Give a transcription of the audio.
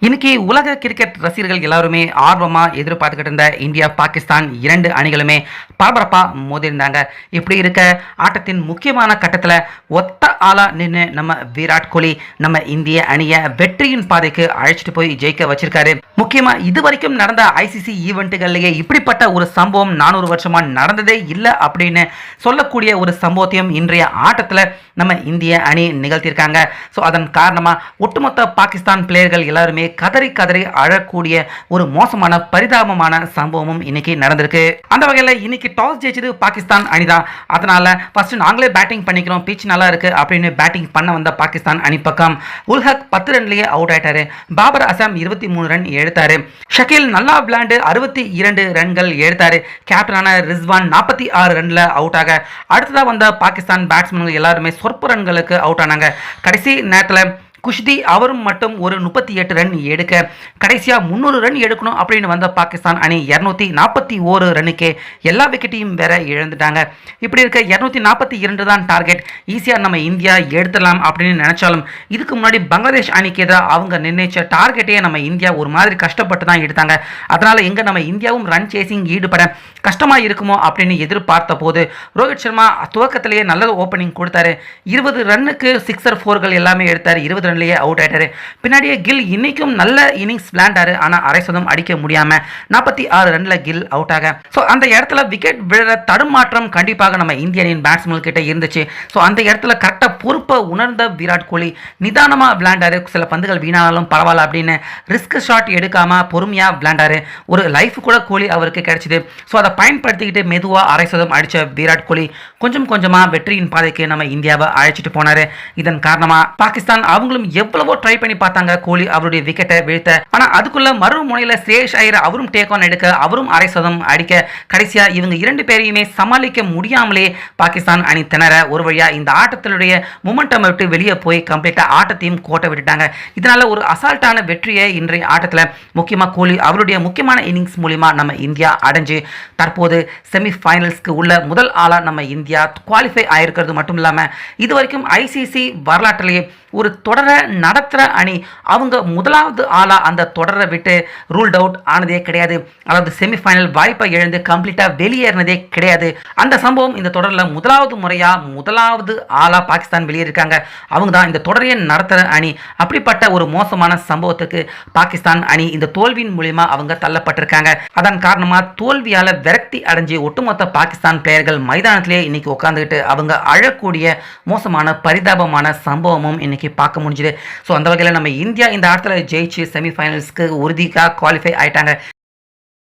இன்னைக்கு உலக கிரிக்கெட் ரசிகர்கள் எல்லாருமே ஆர்வமா எதிர்பார்த்துக்கிட்டு இருந்த இந்தியா பாகிஸ்தான் இரண்டு அணிகளுமே பரபரப்பா மோதிருந்தாங்க. இப்படி இருக்க ஆட்டத்தின் முக்கியமான கட்டத்தில் ஒத்த ஆளா நின்று நம்ம விராட் கோலி நம்ம இந்திய அணியை வெற்றியின் பாதைக்கு அழைச்சிட்டு போய் ஜெயிக்க வச்சிருக்காரு. முக்கியமா இதுவரைக்கும் நடந்த ஐசிசி ஈவெண்ட்டுகள்லயே இப்படிப்பட்ட ஒரு சம்பவம் 400 வருஷமா நடந்ததே இல்லை அப்படின்னு சொல்லக்கூடிய ஒரு சம்பவத்தையும் இன்றைய ஆட்டத்தில் நம்ம இந்திய அணி நிகழ்த்தியிருக்காங்க. ஸோ அதன் காரணமாக ஒட்டுமொத்த பாகிஸ்தான் பிளேயர்கள் எல்லாருமே கதறி கதறி அழக்கூடிய ஒரு மோசமான பரிதாபமான சம்பவமும் இன்னைக்கு நடந்திருக்கு. அந்த வகையில் இன்னைக்கு டாஸ் ஜெயிச்சது பாகிஸ்தான் அணி தான். அதனால ஃபர்ஸ்ட் நாங்களே பேட்டிங் பண்ணிக்கிறோம், பிச் நல்லா இருக்கு அப்படின்னு பேட்டிங் பண்ண வந்த பாகிஸ்தான் அணி பக்கம் உல்ஹக் 10 ரன்லேயே அவுட் ஆயிட்டாரு. பாபர் அசாம் 23 ரன் எடுத்தாரு. ஷக்கீல் நல்லா விளையாண்டு 62 ரன்கள் எடுத்தாரு. கேப்டனான ரிஸ்வான் 46 ரன்ல அவுட் ஆக அடுத்ததாக வந்த பாகிஸ்தான் பேட்ஸ்மேன்கள் எல்லாருமே சொற்ப ரன்களுக்கு அவுட் ஆனாங்க. கடைசி நேரத்தில் குஷ்தி அவரும் மட்டும் ஒரு 38 ரன் எடுக்க கடைசியாக 300 ரன் எடுக்கணும் அப்படின்னு வந்த பாகிஸ்தான் அணி 241 ரன்னுக்கே எல்லா விக்கெட்டையும் வேற இழந்துட்டாங்க. இப்படி இருக்க 242 தான் டார்கெட், ஈஸியாக நம்ம இந்தியா எடுத்துடலாம் அப்படின்னு நினைச்சாலும் இதுக்கு முன்னாடி பங்களாதேஷ் அணிக்கு எதிராக அவங்க நிர்ணயிச்ச டார்கெட்டே நம்ம இந்தியா ஒரு மாதிரி கஷ்டப்பட்டு தான் எடுத்தாங்க. அதனால எங்க நம்ம இந்தியாவும் ரன் சேசிங் ஈடுபட கஷ்டமா இருக்குமோ அப்படின்னு எதிர்பார்த்த போது ரோஹித் சர்மா துவக்கத்திலேயே நல்ல ஓப்பனிங் கொடுத்தாரு. 20 ரன்னுக்கு சிக்ஸர் ஃபோர்கள் எல்லாமே எடுத்தாரு. 20 ரன்லேயே அவுட் ஆயிட்டாரு. பின்னாடியே கில் இன்னைக்கும் நல்ல இன்னிங்ஸ் விளையாண்டாரு. ஆனால் அரை சதம் அடிக்க முடியாம 46 ரன்ல கில் அவுட் ஆக ஸோ அந்த இடத்துல விக்கெட் விழுற தடுமாற்றம் கண்டிப்பாக நம்ம இந்திய அணியின் பேட்ஸ்மேன் கிட்ட இருந்துச்சு. ஸோ அந்த இடத்துல கரெக்டாக பொறுப்பை உணர்ந்த விராட் கோலி நிதானமா விளையாண்டாரு. சில பந்துகள் வீணானாலும் பரவாயில்ல அப்படின்னு ரிஸ்க் ஷாட் எடுக்காம பொறுமையா விளையாண்டாரு. ஒரு லைஃப் கூட கோலி அவருக்கு கிடைச்சிது. ஸோ அதை பயன்படுத்திக்கிட்டு மெதுவாக அரை சதம் அடித்த விராட் கோலி கொஞ்சம் கொஞ்சமாக வெற்றியின் பாதைக்கு நம்ம இந்தியாவை அழைச்சிட்டு போனாரு. இதன் காரணமாக பாகிஸ்தான் அவங்களும் எவ்வளவோ ட்ரை பண்ணி பார்த்தாங்க கோலி அவருடைய விக்கெட்டை வீழ்த்த. ஆனால் அதுக்குள்ள மறுமுனையில் ஸ்ரேஷ் ஐயர் அவரும் டேக் ஆன் எடுக்க அவரும் அரை சதம் அடிக்க கடைசியாக இவங்க 2 பேரையுமே சமாளிக்க முடியாமலே பாகிஸ்தான் அணி திணற ஒரு வழியா இந்த ஆட்டத்தினுடைய மொமெண்டம் விட்டு வெளியே போய் கம்ப்ளீட்டாக ஆட்டத்தையும் கோட்டை விட்டுட்டாங்க. இதனால ஒரு அசால்ட்டான வெற்றியை இன்றைய ஆட்டத்தில் முக்கியமாக கோலி அவருடைய முக்கியமான இன்னிங்ஸ் மூலிமா நம்ம இந்தியா அடைஞ்சு தற்போது செமிஃபைனல்ஸ்க்கு உள்ள முதல் ஆளாக நம்ம இந்தியா குவாலிஃபை ஆயிருக்கிறது மட்டும் இல்லாமல் இது வரைக்கும் ஐசிசி வரலாற்றிலேயே ஒரு தொடரை நடத்துகிற அணி அவங்க முதலாவது ஆளாக அந்த தொடரை விட்டு ரூல்ட் அவுட் ஆனதே கிடையாது. அதாவது செமிஃபைனல் வாய்ப்பை இழந்து கம்ப்ளீட்டாக வெளியேறினதே கிடையாது. அந்த சம்பவம் இந்த தொடரில் முதலாவது ஆளாக பாகிஸ்தான் வெளியேறிருக்காங்க. அவங்க தான் இந்த தொடரையை நடத்துகிற அணி. அப்படிப்பட்ட ஒரு மோசமான சம்பவத்துக்கு பாகிஸ்தான் அணி இந்த தோல்வியின் மூலிமா அவங்க தள்ளப்பட்டிருக்காங்க. அதன் காரணமாக தோல்வியால் விரக்தி அடைஞ்சு ஒட்டுமொத்த பாகிஸ்தான் பிளேயர்கள் மைதானத்திலே இன்னைக்கு உட்காந்துக்கிட்டு அவங்க அழக்கூடிய மோசமான பரிதாபமான சம்பவமும் இன்னைக்கு பார்க்க முடிஞ்சுது. ஸோ அந்த வகையில் நம்ம இந்தியா இந்த ஆட்டத்தில் ஜெயிச்சு செமிஃபைனல்ஸ்க்கு உறுதிக்காக குவாலிஃபை ஆயிட்டாங்க.